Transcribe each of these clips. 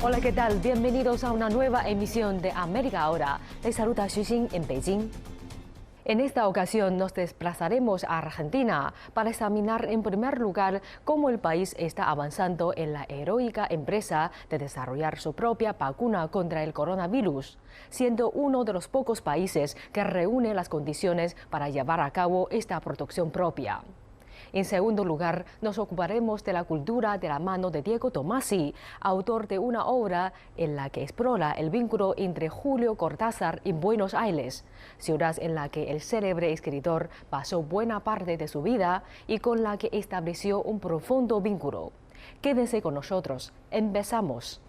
Hola, ¿qué tal? Bienvenidos a una nueva emisión de América Ahora. Les saluda Xu Xin en Beijing. En esta ocasión nos desplazaremos a Argentina para examinar en primer lugar cómo el país está avanzando en la heroica empresa de desarrollar su propia vacuna contra el coronavirus, siendo uno de los pocos países que reúne las condiciones para llevar a cabo esta producción propia. En segundo lugar, nos ocuparemos de la cultura de la mano de Diego Tomasi, autor de una obra en la que explora el vínculo entre Julio Cortázar y Buenos Aires, ciudad en la que el célebre escritor pasó buena parte de su vida y con la que estableció un profundo vínculo. Quédense con nosotros. Empezamos.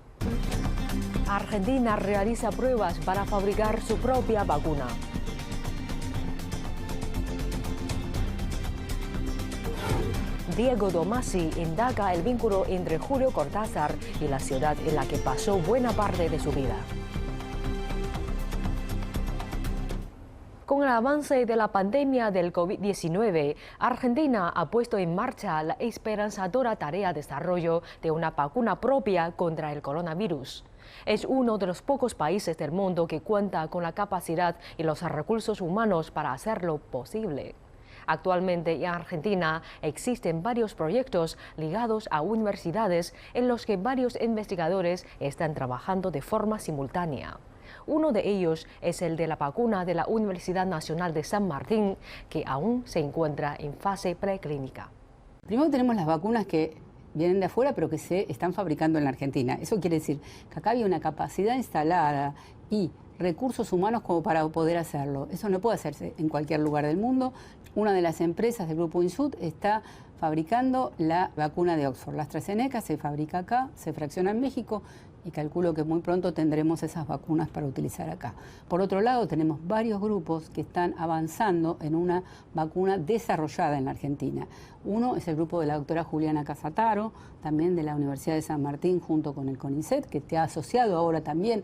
Argentina realiza pruebas para fabricar su propia vacuna. Diego Tomasi indaga el vínculo entre Julio Cortázar y la ciudad en la que pasó buena parte de su vida. Con el avance de la pandemia del COVID-19, Argentina ha puesto en marcha la esperanzadora tarea de desarrollo de una vacuna propia contra el coronavirus. Es uno de los pocos países del mundo que cuenta con la capacidad y los recursos humanos para hacerlo posible. Actualmente en Argentina existen varios proyectos ligados a universidades en los que varios investigadores están trabajando de forma simultánea. Uno de ellos es el de la vacuna de la Universidad Nacional de San Martín, que aún se encuentra en fase preclínica. Primero tenemos las vacunas que vienen de afuera, pero que se están fabricando en la Argentina. Eso quiere decir que acá había una capacidad instalada y recursos humanos como para poder hacerlo. Eso no puede hacerse en cualquier lugar del mundo. Una de las empresas del grupo Insud está fabricando la vacuna de Oxford. La AstraZeneca se fabrica acá, se fracciona en México y calculo que muy pronto tendremos esas vacunas para utilizar acá. Por otro lado, tenemos varios grupos que están avanzando en una vacuna desarrollada en la Argentina. Uno es el grupo de la doctora Juliana Casataro, también de la Universidad de San Martín, junto con el CONICET, que te ha asociado ahora también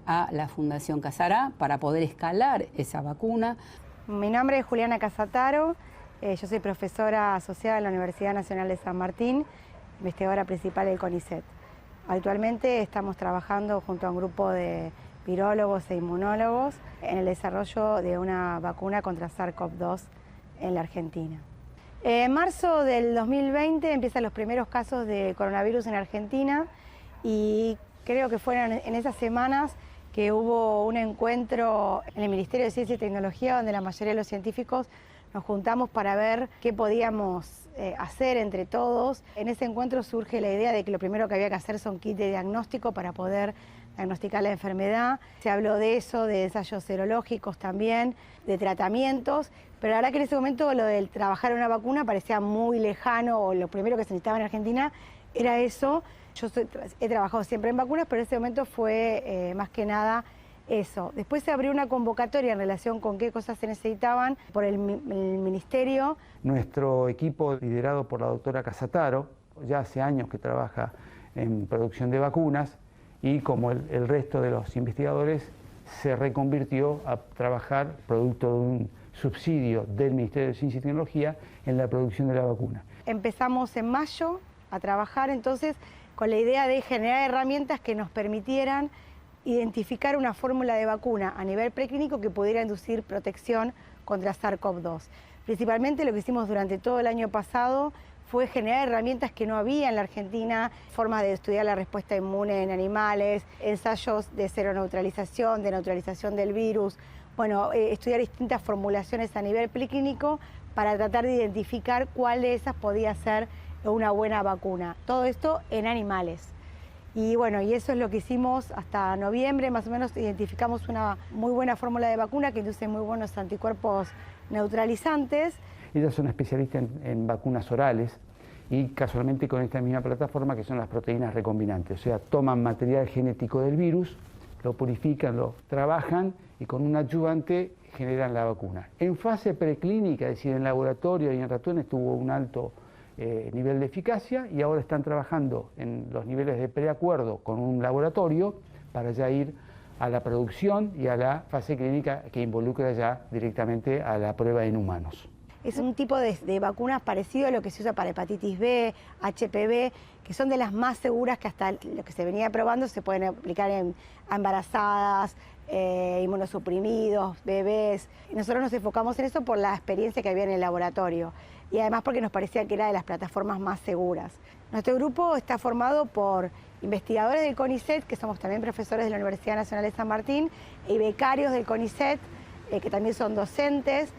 a la Fundación Casará para poder escalar esa vacuna. Mi nombre es Juliana Casataro, yo soy profesora asociada en la Universidad Nacional de San Martín, investigadora principal del CONICET. Actualmente estamos trabajando junto a un grupo de virólogos e inmunólogos en el desarrollo de una vacuna contra SARS-CoV-2 en la Argentina. En marzo del 2020 empiezan los primeros casos de coronavirus en Argentina y creo que fueron en esas semanas que hubo un encuentro en el Ministerio de Ciencia y Tecnología donde la mayoría de los científicos nos juntamos para ver qué podíamos hacer entre todos. En ese encuentro surge la idea de que lo primero que había que hacer son kits de diagnóstico para poder diagnosticar la enfermedad. Se habló de eso, de ensayos serológicos también, de tratamientos, pero la verdad que en ese momento lo del trabajar en una vacuna parecía muy lejano, o lo primero que se necesitaba en Argentina era eso. Yo he trabajado siempre en vacunas, pero en ese momento fue más que nada eso. Después se abrió una convocatoria en relación con qué cosas se necesitaban por el ministerio. Nuestro equipo, liderado por la doctora Casataro, ya hace años que trabaja en producción de vacunas y como el resto de los investigadores se reconvirtió a trabajar, producto de un subsidio del Ministerio de Ciencia y Tecnología, en la producción de la vacuna. Empezamos en mayo a trabajar entonces con la idea de generar herramientas que nos permitieran identificar una fórmula de vacuna a nivel preclínico que pudiera inducir protección contra SARS-CoV-2. Principalmente lo que hicimos durante todo el año pasado fue generar herramientas que no había en la Argentina, formas de estudiar la respuesta inmune en animales, ensayos de seroneutralización, de neutralización del virus, estudiar distintas formulaciones a nivel preclínico para tratar de identificar cuál de esas podía ser una buena vacuna. Todo esto en animales. Y eso es lo que hicimos hasta noviembre, más o menos identificamos una muy buena fórmula de vacuna que induce muy buenos anticuerpos neutralizantes. Ellas son especialistas en vacunas orales y casualmente con esta misma plataforma que son las proteínas recombinantes. O sea, toman material genético del virus, lo purifican, lo trabajan y con un adyuvante generan la vacuna. En fase preclínica, es decir, en laboratorio y en ratones, tuvo un alto nivel de eficacia y ahora están trabajando en los niveles de preacuerdo con un laboratorio para ya ir a la producción y a la fase clínica que involucra ya directamente a la prueba en humanos. Es un tipo de vacunas parecido a lo que se usa para hepatitis B, HPV, que son de las más seguras que hasta lo que se venía probando se pueden aplicar a embarazadas, inmunosuprimidos, bebés. Nosotros nos enfocamos en eso por la experiencia que había en el laboratorio y además porque nos parecía que era de las plataformas más seguras. Nuestro grupo está formado por investigadores del CONICET, que somos también profesores de la Universidad Nacional de San Martín, y becarios del CONICET, que también son docentes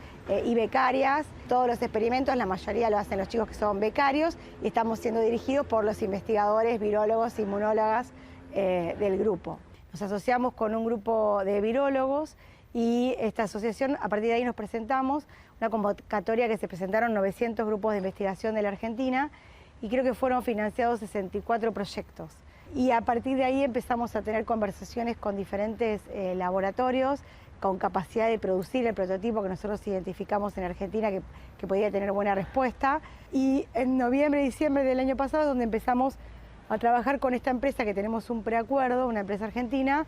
y becarias. Todos los experimentos, la mayoría lo hacen los chicos que son becarios y estamos siendo dirigidos por los investigadores, virólogos, inmunólogas del grupo. Nos asociamos con un grupo de virólogos y esta asociación, a partir de ahí nos presentamos, una convocatoria que se presentaron 900 grupos de investigación de la Argentina y creo que fueron financiados 64 proyectos. Y a partir de ahí empezamos a tener conversaciones con diferentes laboratorios con capacidad de producir el prototipo que nosotros identificamos en Argentina que podía tener buena respuesta. Y en noviembre y diciembre del año pasado es donde empezamos a trabajar con esta empresa, que tenemos un preacuerdo, una empresa argentina,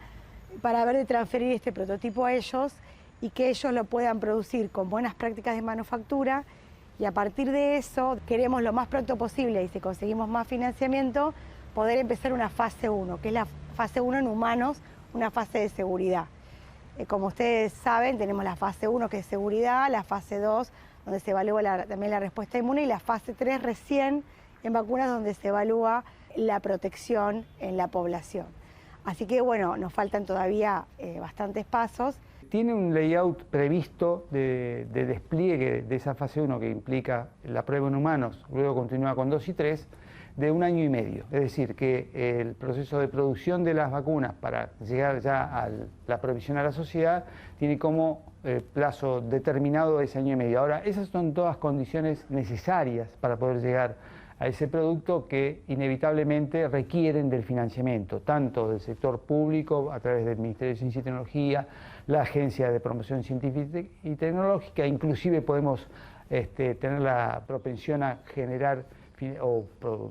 para ver de transferir este prototipo a ellos y que ellos lo puedan producir con buenas prácticas de manufactura. Y a partir de eso queremos lo más pronto posible, y si conseguimos más financiamiento, poder empezar una fase 1, que es la fase 1 en humanos, una fase de seguridad. Como ustedes saben, tenemos la fase 1 que es seguridad, la fase 2 donde se evalúa también la respuesta inmune y la fase 3 recién en vacunas donde se evalúa la protección en la población. Así que bueno, nos faltan todavía bastantes pasos. Tiene un layout previsto de despliegue de esa fase 1 que implica la prueba en humanos, luego continúa con 2 y 3, de 1 año y medio. Es decir, que el proceso de producción de las vacunas para llegar ya a la provisión a la sociedad tiene como plazo determinado ese año y medio. Ahora, esas son todas condiciones necesarias para poder llegar a ese producto que inevitablemente requieren del financiamiento, tanto del sector público a través del Ministerio de Ciencia y Tecnología, la Agencia de Promoción Científica y Tecnológica, inclusive podemos tener la propensión a generar o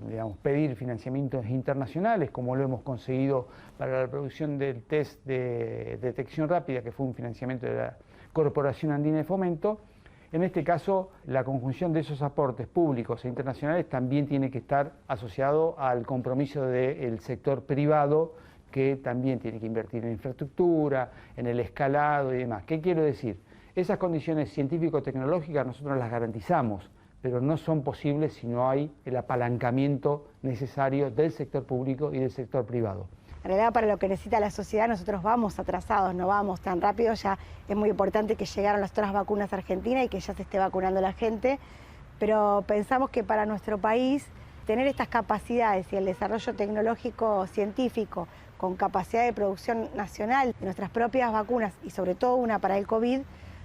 digamos, pedir financiamientos internacionales, como lo hemos conseguido para la producción del test de detección rápida, que fue un financiamiento de la Corporación Andina de Fomento. En este caso, la conjunción de esos aportes públicos e internacionales también tiene que estar asociado al compromiso del sector privado, que también tiene que invertir en infraestructura, en el escalado y demás. ¿Qué quiero decir? Esas condiciones científico-tecnológicas nosotros las garantizamos, pero no son posibles si no hay el apalancamiento necesario del sector público y del sector privado. En realidad, para lo que necesita la sociedad, nosotros vamos atrasados, no vamos tan rápido. Ya es muy importante que llegaron las otras vacunas a Argentina y que ya se esté vacunando la gente, pero pensamos que para nuestro país tener estas capacidades y el desarrollo tecnológico científico con capacidad de producción nacional de nuestras propias vacunas y sobre todo una para el COVID,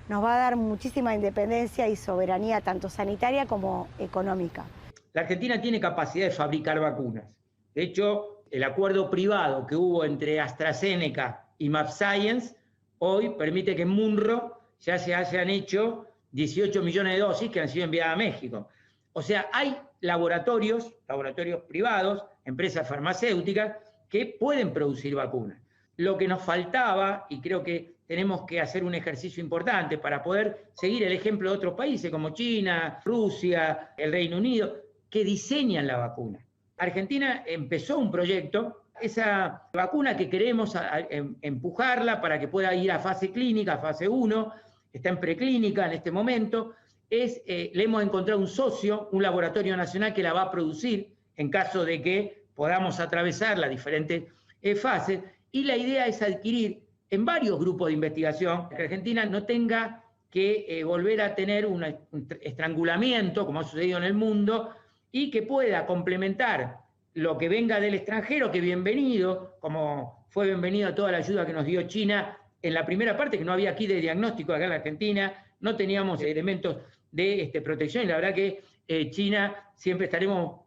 nos va a dar muchísima independencia y soberanía tanto sanitaria como económica. La Argentina tiene capacidad de fabricar vacunas. De hecho, el acuerdo privado que hubo entre AstraZeneca y mAbxience hoy permite que en Munro ya se hayan hecho 18 millones de dosis que han sido enviadas a México. O sea, hay laboratorios privados, empresas farmacéuticas, que pueden producir vacunas. Lo que nos faltaba, y creo que tenemos que hacer un ejercicio importante para poder seguir el ejemplo de otros países como China, Rusia, el Reino Unido, que diseñan la vacuna. Argentina empezó un proyecto, esa vacuna que queremos empujarla para que pueda ir a fase clínica, a fase 1, está en preclínica en este momento, le hemos encontrado un socio, un laboratorio nacional que la va a producir en caso de que podamos atravesar las diferentes fases, y la idea es adquirir en varios grupos de investigación, que Argentina no tenga que volver a tener un estrangulamiento, como ha sucedido en el mundo, y que pueda complementar lo que venga del extranjero, que bienvenido, como fue bienvenido toda la ayuda que nos dio China en la primera parte, que no había aquí de diagnóstico acá en la Argentina, no teníamos elementos de protección, y la verdad que China siempre estaremos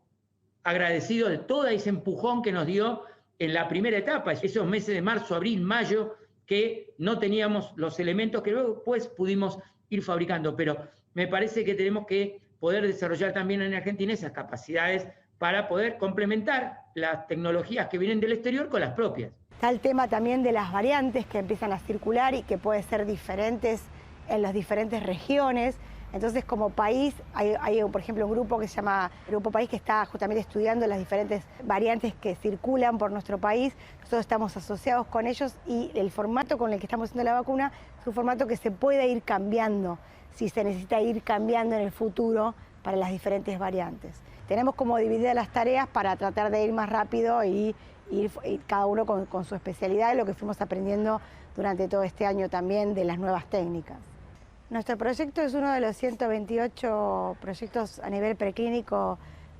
agradecidos de todo ese empujón que nos dio en la primera etapa, esos meses de marzo, abril, mayo, que no teníamos los elementos que luego pues pudimos ir fabricando, pero me parece que tenemos que poder desarrollar también en Argentina esas capacidades para poder complementar las tecnologías que vienen del exterior con las propias. Está el tema también de las variantes que empiezan a circular y que pueden ser diferentes en las diferentes regiones. Entonces, como país, hay, por ejemplo, un grupo que se llama Grupo País que está justamente estudiando las diferentes variantes que circulan por nuestro país. Nosotros estamos asociados con ellos y el formato con el que estamos haciendo la vacuna es un formato que se puede ir cambiando, si se necesita ir cambiando en el futuro para las diferentes variantes. Tenemos como divididas las tareas para tratar de ir más rápido y ir cada uno con su especialidad, lo que fuimos aprendiendo durante todo este año también de las nuevas técnicas. Nuestro proyecto es uno de los 128 proyectos a nivel preclínico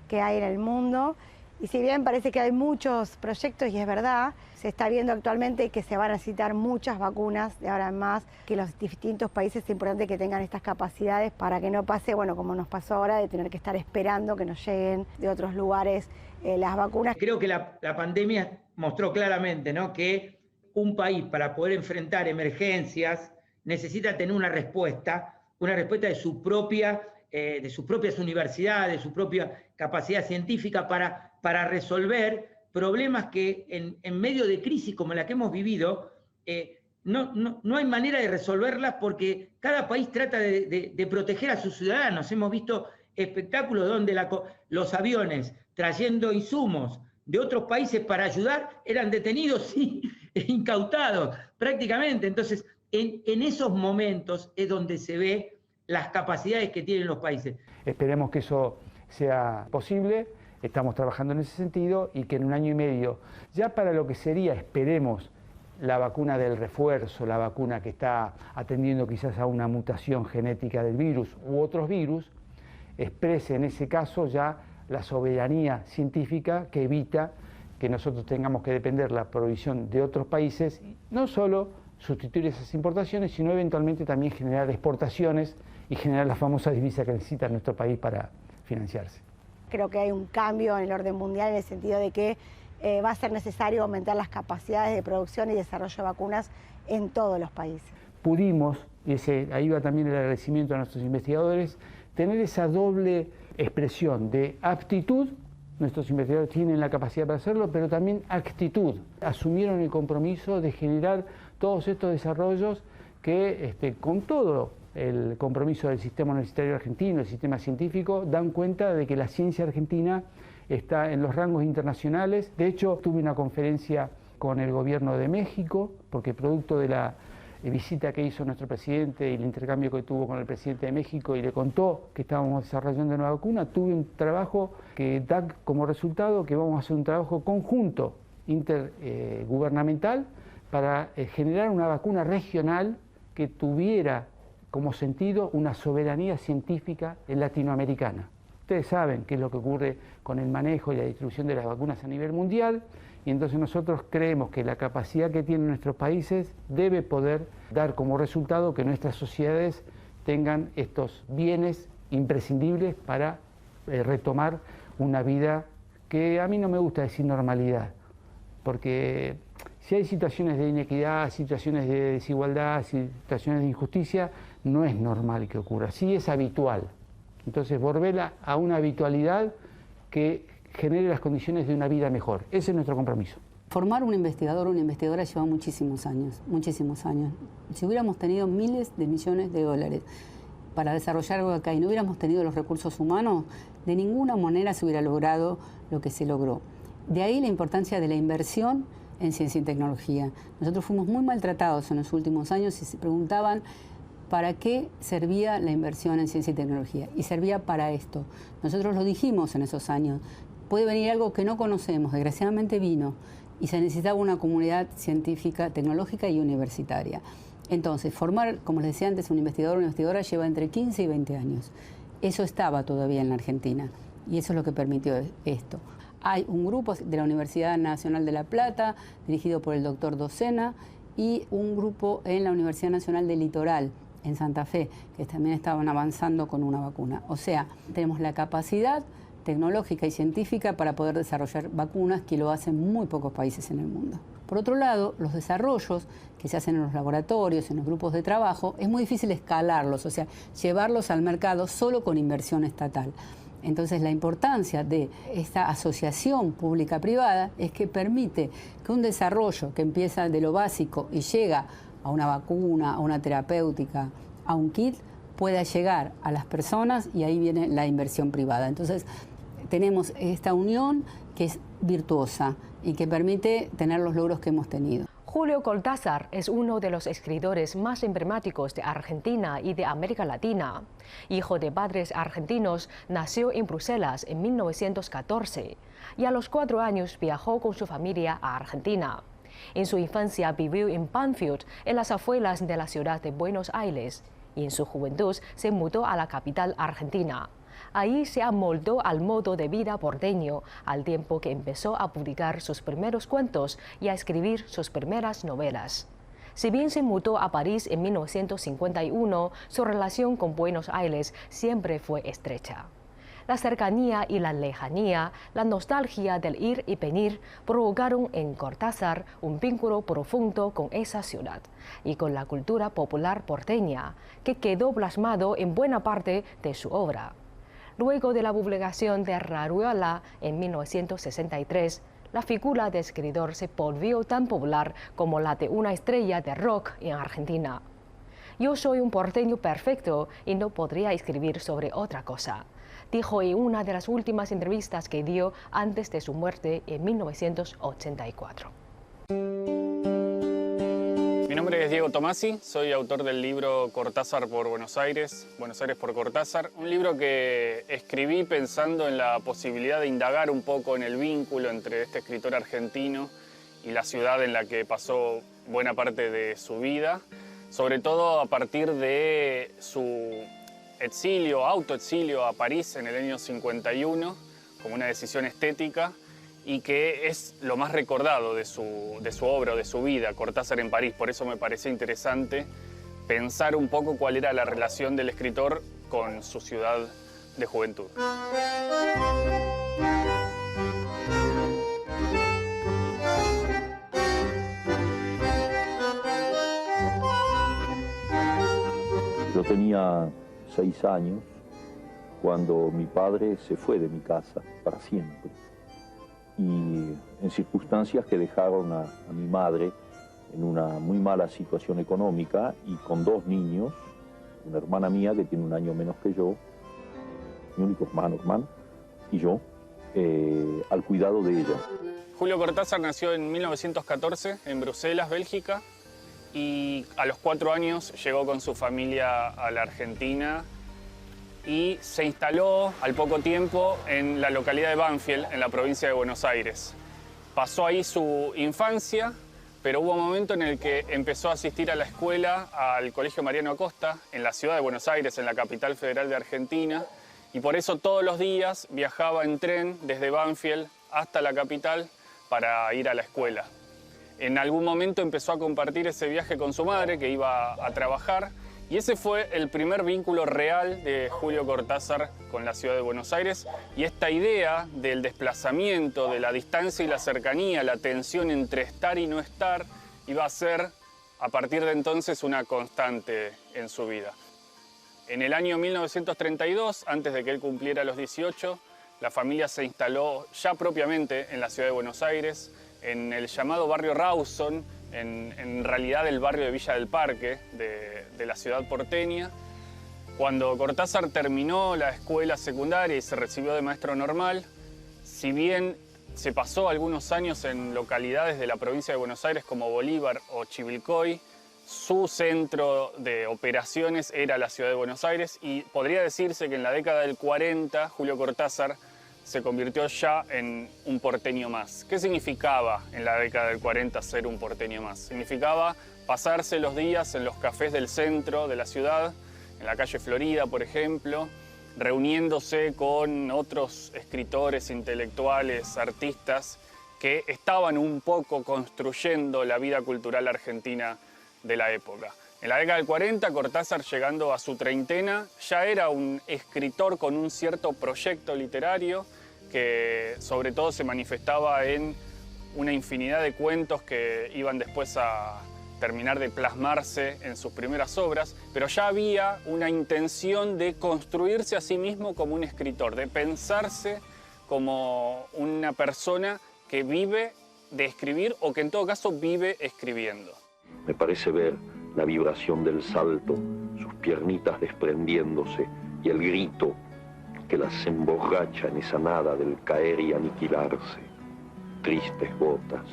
que hay en el mundo. Y si bien parece que hay muchos proyectos, y es verdad, se está viendo actualmente que se van a necesitar muchas vacunas de ahora en más, que los distintos países es importante que tengan estas capacidades para que no pase, bueno, como nos pasó ahora, de tener que estar esperando que nos lleguen de otros lugares las vacunas. Creo que la pandemia mostró claramente, ¿no?, que un país para poder enfrentar emergencias necesita tener una respuesta de sus propias universidades, de su propia capacidad científica para resolver problemas que en medio de crisis como la que hemos vivido, no hay manera de resolverlas porque cada país trata de proteger a sus ciudadanos. Hemos visto espectáculos donde los aviones trayendo insumos de otros países para ayudar eran detenidos e incautados prácticamente. Entonces, en esos momentos es donde se ve las capacidades que tienen los países. Esperemos que eso sea posible, estamos trabajando en ese sentido y que en 1 año y medio, ya para lo que sería, esperemos, la vacuna del refuerzo, la vacuna que está atendiendo quizás a una mutación genética del virus u otros virus, exprese en ese caso ya la soberanía científica que evita que nosotros tengamos que depender de la provisión de otros países, no solo sustituir esas importaciones, sino eventualmente también generar exportaciones y generar la famosa divisa que necesita nuestro país para financiarse. Creo que hay un cambio en el orden mundial en el sentido de que va a ser necesario aumentar las capacidades de producción y desarrollo de vacunas en todos los países. Pudimos, y ahí va también el agradecimiento a nuestros investigadores, tener esa doble expresión de aptitud. Nuestros investigadores tienen la capacidad para hacerlo, pero también actitud. Asumieron el compromiso de generar todos estos desarrollos que, con todo el compromiso del sistema universitario argentino, el sistema científico, dan cuenta de que la ciencia argentina está en los rangos internacionales. De hecho, tuve una conferencia con el gobierno de México, porque producto de la visita que hizo nuestro presidente y el intercambio que tuvo con el presidente de México y le contó que estábamos desarrollando una vacuna, tuve un trabajo que da como resultado que vamos a hacer un trabajo conjunto intergubernamental para generar una vacuna regional que tuviera como sentido una soberanía científica latinoamericana. Ustedes saben qué es lo que ocurre con el manejo y la distribución de las vacunas a nivel mundial, y entonces nosotros creemos que la capacidad que tienen nuestros países debe poder dar como resultado que nuestras sociedades tengan estos bienes imprescindibles para retomar una vida que a mí no me gusta decir normalidad, porque si hay situaciones de inequidad, situaciones de desigualdad, situaciones de injusticia, no es normal que ocurra, sí es habitual. Entonces, volver a una habitualidad que genere las condiciones de una vida mejor. Ese es nuestro compromiso. Formar un investigador o una investigadora lleva muchísimos años, muchísimos años. Si hubiéramos tenido miles de millones de dólares para desarrollar algo acá y no hubiéramos tenido los recursos humanos, de ninguna manera se hubiera logrado lo que se logró. De ahí la importancia de la inversión en ciencia y tecnología. Nosotros fuimos muy maltratados en los últimos años y se preguntaban ¿para qué servía la inversión en ciencia y tecnología? Y servía para esto. Nosotros lo dijimos en esos años. Puede venir algo que no conocemos, desgraciadamente vino, y se necesitaba una comunidad científica, tecnológica y universitaria. Entonces, formar, como les decía antes, un investigador o una investigadora lleva entre 15 y 20 años. Eso estaba todavía en la Argentina, y eso es lo que permitió esto. Hay un grupo de la Universidad Nacional de La Plata, dirigido por el doctor Docena, y un grupo en la Universidad Nacional del Litoral, en Santa Fe, que también estaban avanzando con una vacuna. O sea, tenemos la capacidad tecnológica y científica para poder desarrollar vacunas, que lo hacen muy pocos países en el mundo. Por otro lado, los desarrollos que se hacen en los laboratorios, en los grupos de trabajo, es muy difícil escalarlos, o sea, llevarlos al mercado solo con inversión estatal. Entonces, la importancia de esta asociación pública-privada es que permite que un desarrollo que empieza de lo básico y llega a una vacuna, a una terapéutica, a un kit, pueda llegar a las personas y ahí viene la inversión privada. Entonces, tenemos esta unión que es virtuosa y que permite tener los logros que hemos tenido. Julio Cortázar es uno de los escritores más emblemáticos de Argentina y de América Latina. Hijo de padres argentinos, nació en Bruselas en 1914 y a los 4 años viajó con su familia a Argentina. En su infancia vivió en Banfield, en las afueras de la ciudad de Buenos Aires, y en su juventud se mudó a la capital argentina. Ahí se amoldó al modo de vida porteño, al tiempo que empezó a publicar sus primeros cuentos y a escribir sus primeras novelas. Si bien se mudó a París en 1951, su relación con Buenos Aires siempre fue estrecha. La cercanía y la lejanía, la nostalgia del ir y venir, provocaron en Cortázar un vínculo profundo con esa ciudad y con la cultura popular porteña, que quedó plasmado en buena parte de su obra. Luego de la publicación de Rayuela en 1963, la figura de escritor se volvió tan popular como la de una estrella de rock en Argentina. Yo soy un porteño perfecto y no podría escribir sobre otra cosa, dijo en una de las últimas entrevistas que dio antes de su muerte en 1984. Mi nombre es Diego Tomasi, soy autor del libro Cortázar por Buenos Aires por Cortázar, un libro que escribí pensando en la posibilidad de indagar un poco en el vínculo entre este escritor argentino y la ciudad en la que pasó buena parte de su vida, sobre todo a partir de su autoexilio a París en el año 51, como una decisión estética, y que es lo más recordado de su obra, de su vida, Cortázar en París. Por eso me parecía interesante pensar un poco cuál era la relación del escritor con su ciudad de juventud. Yo tenía 6 años cuando mi padre se fue de mi casa para siempre. Y en circunstancias que dejaron a mi madre en una muy mala situación económica y con 2 niños, una hermana mía que tiene 1 año menos que yo, mi único hermano, y yo, al cuidado de ella. Julio Cortázar nació en 1914 en Bruselas, Bélgica, y a los 4 años llegó con su familia a la Argentina y se instaló al poco tiempo en la localidad de Banfield, en la provincia de Buenos Aires. Pasó ahí su infancia, pero hubo un momento en el que empezó a asistir a la escuela, al Colegio Mariano Acosta, en la ciudad de Buenos Aires, en la capital federal de Argentina, y por eso todos los días viajaba en tren desde Banfield hasta la capital para ir a la escuela. En algún momento empezó a compartir ese viaje con su madre, que iba a trabajar, y ese fue el primer vínculo real de Julio Cortázar con la ciudad de Buenos Aires. Y esta idea del desplazamiento, de la distancia y la cercanía, la tensión entre estar y no estar, iba a ser, a partir de entonces, una constante en su vida. En el año 1932, antes de que él cumpliera los 18, la familia se instaló ya propiamente en la ciudad de Buenos Aires, en el llamado barrio Rawson, en realidad el barrio de Villa del Parque de la ciudad porteña. Cuando Cortázar terminó la escuela secundaria y se recibió de maestro normal, si bien se pasó algunos años en localidades de la provincia de Buenos Aires como Bolívar o Chivilcoy, su centro de operaciones era la ciudad de Buenos Aires, y podría decirse que en la década del 40 Julio Cortázar se convirtió ya en un porteño más. ¿Qué significaba en la década del 40 ser un porteño más? Significaba pasarse los días en los cafés del centro de la ciudad, en la calle Florida, por ejemplo, reuniéndose con otros escritores, intelectuales, artistas que estaban un poco construyendo la vida cultural argentina de la época. En la década del 40, Cortázar, llegando a su treintena, ya era un escritor con un cierto proyecto literario que sobre todo se manifestaba en una infinidad de cuentos que iban después a terminar de plasmarse en sus primeras obras, pero ya había una intención de construirse a sí mismo como un escritor, de pensarse como una persona que vive de escribir o que en todo caso vive escribiendo. Me parece ver la vibración del salto, sus piernitas desprendiéndose y el grito que las emborracha en esa nada del caer y aniquilarse. Tristes gotas,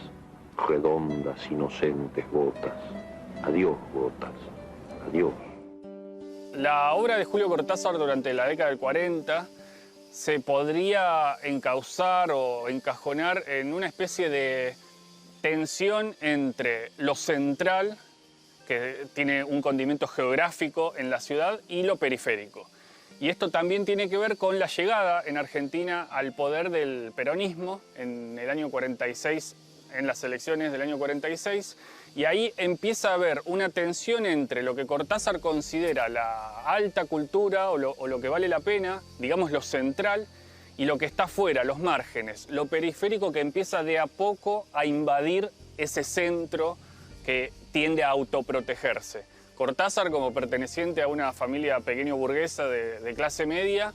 redondas, inocentes gotas. Adiós, gotas. Adiós. La obra de Julio Cortázar durante la década del 40 se podría encauzar o encajonar en una especie de tensión entre lo central, que tiene un condimento geográfico en la ciudad, y lo periférico. Y esto también tiene que ver con la llegada en Argentina al poder del peronismo en el año 46, en las elecciones del año 46, y ahí empieza a haber una tensión entre lo que Cortázar considera la alta cultura o lo que vale la pena, digamos lo central, y lo que está fuera, los márgenes, lo periférico que empieza de a poco a invadir ese centro que tiende a autoprotegerse. Cortázar, como perteneciente a una familia pequeño burguesa de clase media,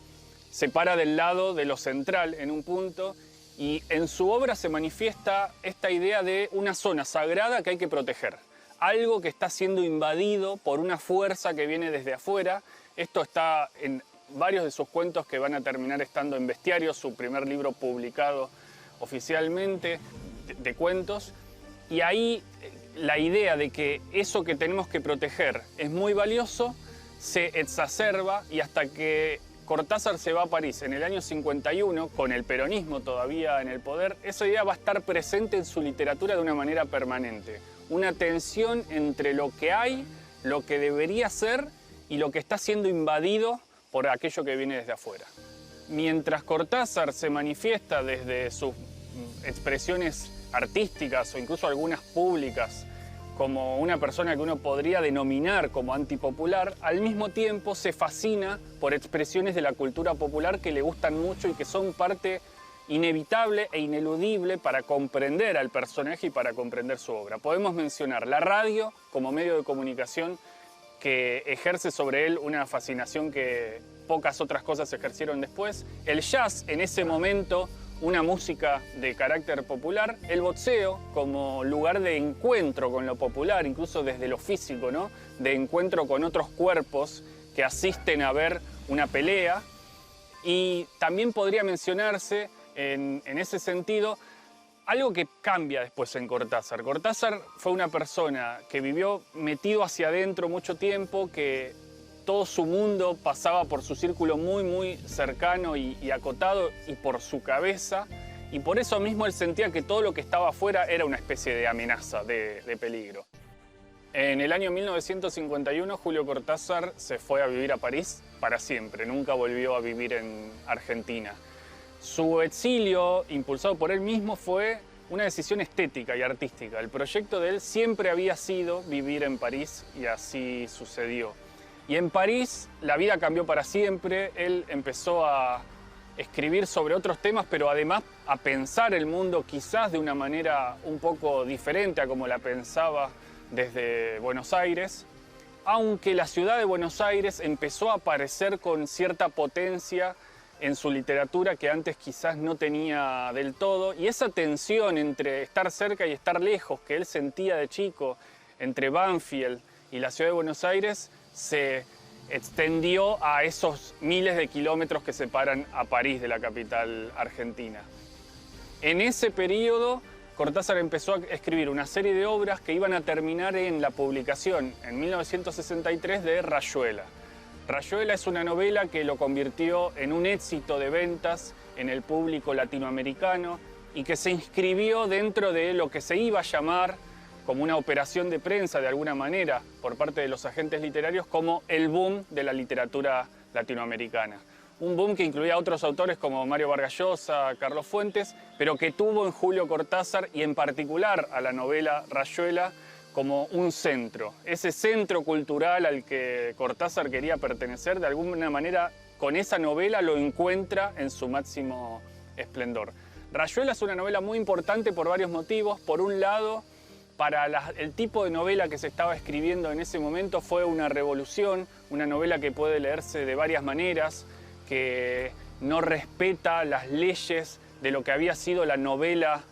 se para del lado de lo central en un punto, y en su obra se manifiesta esta idea de una zona sagrada que hay que proteger. Algo que está siendo invadido por una fuerza que viene desde afuera. Esto está en varios de sus cuentos que van a terminar estando en Bestiario, su primer libro publicado oficialmente de cuentos. Y ahí la idea de que eso que tenemos que proteger es muy valioso se exacerba, y hasta que Cortázar se va a París en el año 51, con el peronismo todavía en el poder, esa idea va a estar presente en su literatura de una manera permanente. Una tensión entre lo que hay, lo que debería ser y lo que está siendo invadido por aquello que viene desde afuera. Mientras Cortázar se manifiesta desde sus expresiones artísticas o incluso algunas públicas como una persona que uno podría denominar como antipopular, al mismo tiempo se fascina por expresiones de la cultura popular que le gustan mucho y que son parte inevitable e ineludible para comprender al personaje y para comprender su obra. Podemos mencionar la radio como medio de comunicación que ejerce sobre él una fascinación que pocas otras cosas ejercieron después, el jazz en ese momento, una música de carácter popular, el boxeo como lugar de encuentro con lo popular, incluso desde lo físico, ¿no? De encuentro con otros cuerpos que asisten a ver una pelea. Y también podría mencionarse en ese sentido algo que cambia después en Cortázar. Cortázar fue una persona que vivió metido hacia adentro mucho tiempo, que todo su mundo pasaba por su círculo muy cercano y acotado y por su cabeza, y por eso mismo él sentía que todo lo que estaba afuera era una especie de amenaza, de peligro. En el año 1951 Julio Cortázar se fue a vivir a París para siempre, nunca volvió a vivir en Argentina. Su exilio, impulsado por él mismo, fue una decisión estética y artística. El proyecto de él siempre había sido vivir en París y así sucedió. Y en París la vida cambió para siempre, él empezó a escribir sobre otros temas, pero además a pensar el mundo quizás de una manera un poco diferente a como la pensaba desde Buenos Aires, aunque la ciudad de Buenos Aires empezó a aparecer con cierta potencia en su literatura que antes quizás no tenía del todo, y esa tensión entre estar cerca y estar lejos que él sentía de chico entre Banfield y la ciudad de Buenos Aires se extendió a esos miles de kilómetros que separan a París de la capital argentina. En ese periodo, Cortázar empezó a escribir una serie de obras que iban a terminar en la publicación, en 1963, de Rayuela. Rayuela es una novela que lo convirtió en un éxito de ventas en el público latinoamericano y que se inscribió dentro de lo que se iba a llamar, como una operación de prensa de alguna manera por parte de los agentes literarios, como el boom de la literatura latinoamericana. Un boom que incluía a otros autores como Mario Vargas Llosa, Carlos Fuentes, pero que tuvo en Julio Cortázar y en particular a la novela Rayuela como un centro. Ese centro cultural al que Cortázar quería pertenecer, de alguna manera con esa novela lo encuentra en su máximo esplendor. Rayuela es una novela muy importante por varios motivos. Por un lado, para el tipo de novela que se estaba escribiendo en ese momento fue una revolución, una novela que puede leerse de varias maneras, que no respeta las leyes de lo que había sido la novela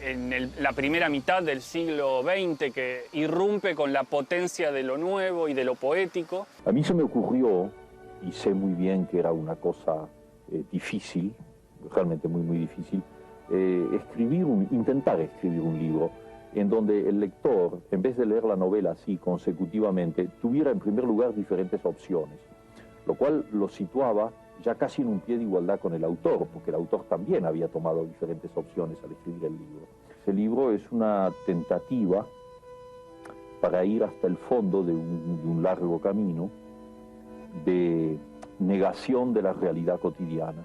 en la primera mitad del siglo XX, que irrumpe con la potencia de lo nuevo y de lo poético. A mí se me ocurrió, y sé muy bien que era una cosa difícil, realmente muy difícil, intentar escribir un libro en donde el lector, en vez de leer la novela así consecutivamente, tuviera en primer lugar diferentes opciones, lo cual lo situaba ya casi en un pie de igualdad con el autor, porque el autor también había tomado diferentes opciones al escribir el libro. Ese libro es una tentativa para ir hasta el fondo de un largo camino de negación de la realidad cotidiana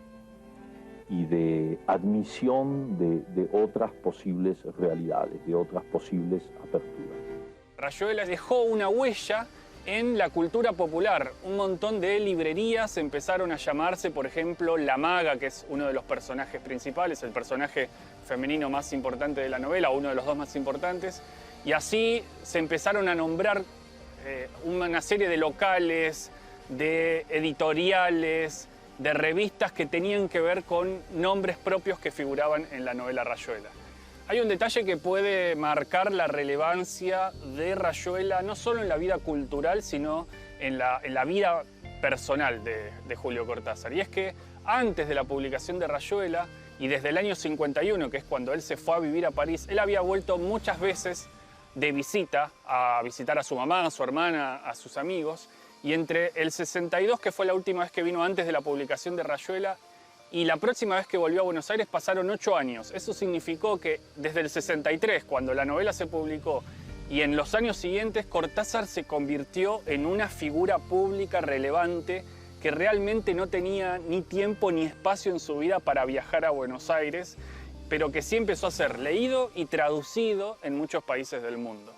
y de admisión de otras posibles realidades, de otras posibles aperturas. Rayuela dejó una huella en la cultura popular. Un montón de librerías empezaron a llamarse, por ejemplo, La Maga, que es uno de los personajes principales, el personaje femenino más importante de la novela, uno de los dos más importantes, y así se empezaron a nombrar una serie de locales, de editoriales, de revistas que tenían que ver con nombres propios que figuraban en la novela Rayuela. Hay un detalle que puede marcar la relevancia de Rayuela, no solo en la vida cultural, sino en la vida personal de Julio Cortázar. Y es que antes de la publicación de Rayuela, y desde el año 51, que es cuando él se fue a vivir a París, él había vuelto muchas veces de visita, a visitar a su mamá, a su hermana, a sus amigos. Y entre el 62, que fue la última vez que vino antes de la publicación de Rayuela, y la próxima vez que volvió a Buenos Aires pasaron 8 años. Eso significó que desde el 63, cuando la novela se publicó, y en los años siguientes, Cortázar se convirtió en una figura pública relevante que realmente no tenía ni tiempo ni espacio en su vida para viajar a Buenos Aires, pero que sí empezó a ser leído y traducido en muchos países del mundo.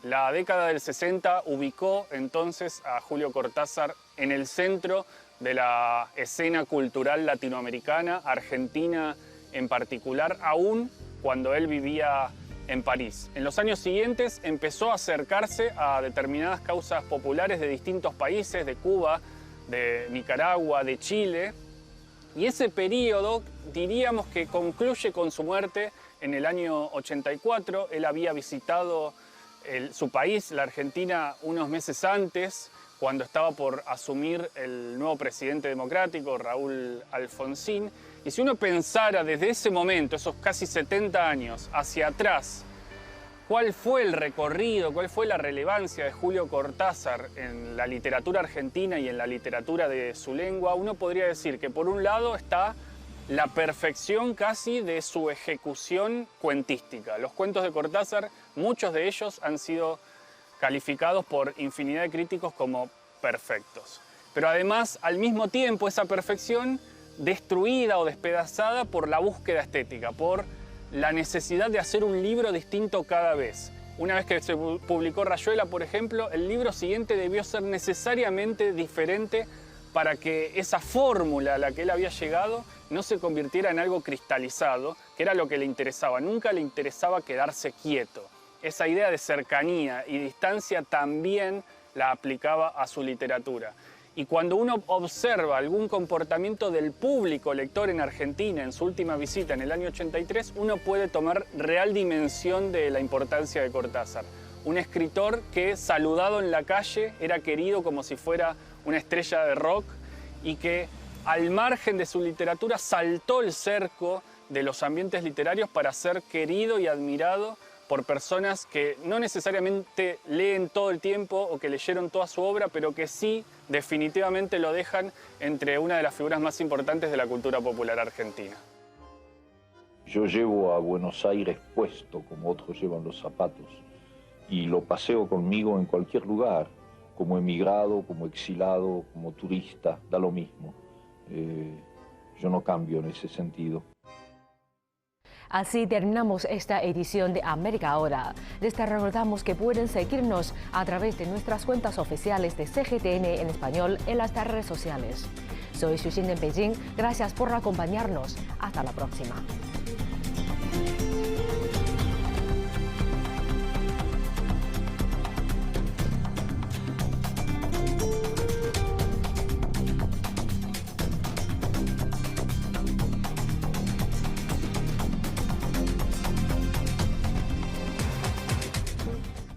La década del 60 ubicó entonces a Julio Cortázar en el centro de la escena cultural latinoamericana, argentina en particular, aún cuando él vivía en París. En los años siguientes empezó a acercarse a determinadas causas populares de distintos países, de Cuba, de Nicaragua, de Chile, y ese periodo diríamos que concluye con su muerte en el año 84. Él había visitado su país, la Argentina, unos meses antes, cuando estaba por asumir el nuevo presidente democrático, Raúl Alfonsín. Y si uno pensara desde ese momento, esos casi 70 años, hacia atrás, cuál fue el recorrido, cuál fue la relevancia de Julio Cortázar en la literatura argentina y en la literatura de su lengua, uno podría decir que por un lado está la perfección casi de su ejecución cuentística. Los cuentos de Cortázar, muchos de ellos han sido calificados por infinidad de críticos como perfectos. Pero además, al mismo tiempo, esa perfección destruida o despedazada por la búsqueda estética, por la necesidad de hacer un libro distinto cada vez. Una vez que se publicó Rayuela, por ejemplo, el libro siguiente debió ser necesariamente diferente para que esa fórmula a la que él había llegado no se convirtiera en algo cristalizado, que era lo que le interesaba. Nunca le interesaba quedarse quieto. Esa idea de cercanía y distancia también la aplicaba a su literatura. Y cuando uno observa algún comportamiento del público lector en Argentina en su última visita en el año 83, uno puede tomar real dimensión de la importancia de Cortázar. Un escritor que, saludado en la calle, era querido como si fuera una estrella de rock y que, al margen de su literatura, saltó el cerco de los ambientes literarios para ser querido y admirado por personas que no necesariamente leen todo el tiempo o que leyeron toda su obra, pero que sí definitivamente lo dejan entre una de las figuras más importantes de la cultura popular argentina. Yo llevo a Buenos Aires puesto, como otros llevan los zapatos, y lo paseo conmigo en cualquier lugar, como emigrado, como exilado, como turista, da lo mismo. Yo no cambio en ese sentido. Así terminamos esta edición de América Ahora. Les recordamos que pueden seguirnos a través de nuestras cuentas oficiales de CGTN en español en las redes sociales. Soy Xuxin en Beijing. Gracias por acompañarnos. Hasta la próxima.